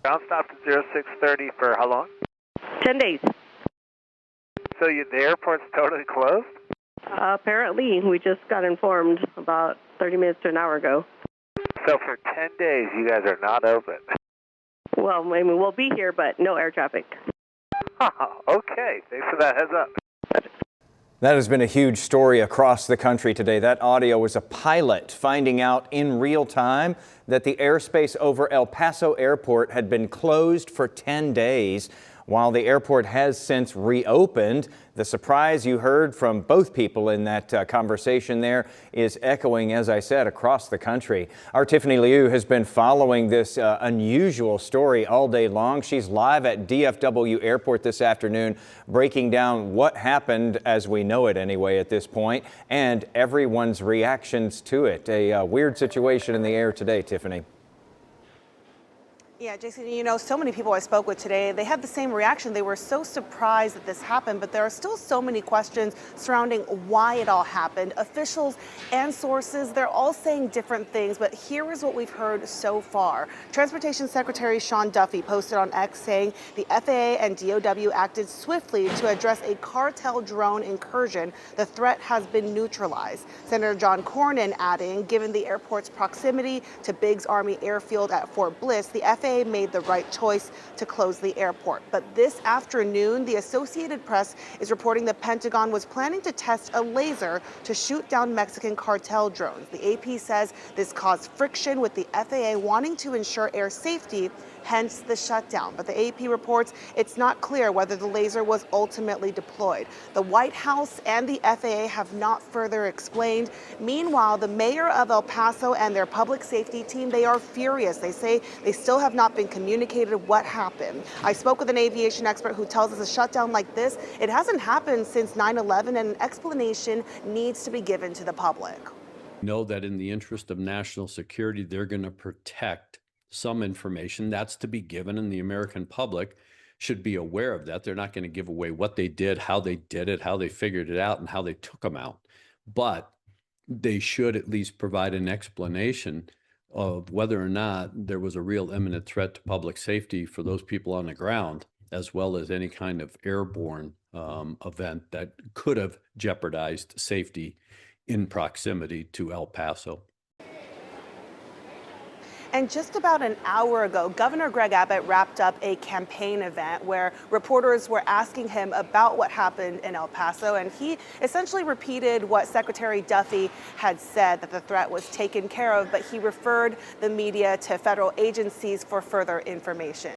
Ground stopped at 0630 for how long? 10 days. So the airport's totally closed? Apparently, we just got informed about 30 minutes to an hour ago. So for 10 days, you guys are not open? Well, I mean, we'll be here, but no air traffic. Okay, thanks for that heads up. That has been a huge story across the country today. That audio was a pilot finding out in real time that the airspace over El Paso Airport had been closed for 10 days. While the airport has since reopened, the surprise you heard from both people in that conversation there is echoing, as I said, across the country. Our Tiffany Liu has been following this unusual story all day long. She's live at DFW Airport this afternoon, breaking down what happened as we know it anyway at this point, and everyone's reactions to it. A weird situation in the air today, Tiffany. Yeah, Jason, you know, so many people I spoke with today, they had the same reaction. They were so surprised that this happened, but there are still so many questions surrounding why it all happened. Officials and sources, they're all saying different things, but here is what we've heard so far. Transportation Secretary Sean Duffy posted on X saying the FAA and DOW acted swiftly to address a cartel drone incursion. The threat has been neutralized. Senator John Cornyn adding, given the airport's proximity to Biggs Army Airfield at Fort Bliss, the FAA made the right choice to close the airport. But this afternoon, the Associated Press is reporting the Pentagon was planning to test a laser to shoot down Mexican cartel drones. The AP says this caused friction with the FAA wanting to ensure air safety, hence the shutdown. But the AP reports it's not clear whether the laser was ultimately deployed. The White House and the FAA have not further explained. Meanwhile, the mayor of El Paso and their public safety team, they are furious. They say they still have not been communicated what happened. I spoke with an aviation expert who tells us a shutdown like this, it hasn't happened since 9/11, and an explanation needs to be given to the public. Know that in the interest of national security, they're going to protect some information that's to be given, and the American public should be aware of that. They're not going to give away what they did, how they did it, how they figured it out, and how they took them out. But they should at least provide an explanation of whether or not there was a real imminent threat to public safety for those people on the ground, as well as any kind of airborne event that could have jeopardized safety in proximity to El Paso. And just about an hour ago, Governor Greg Abbott wrapped up a campaign event where reporters were asking him about what happened in El Paso, and he essentially repeated what Secretary Duffy had said, that the threat was taken care of, but he referred the media to federal agencies for further information.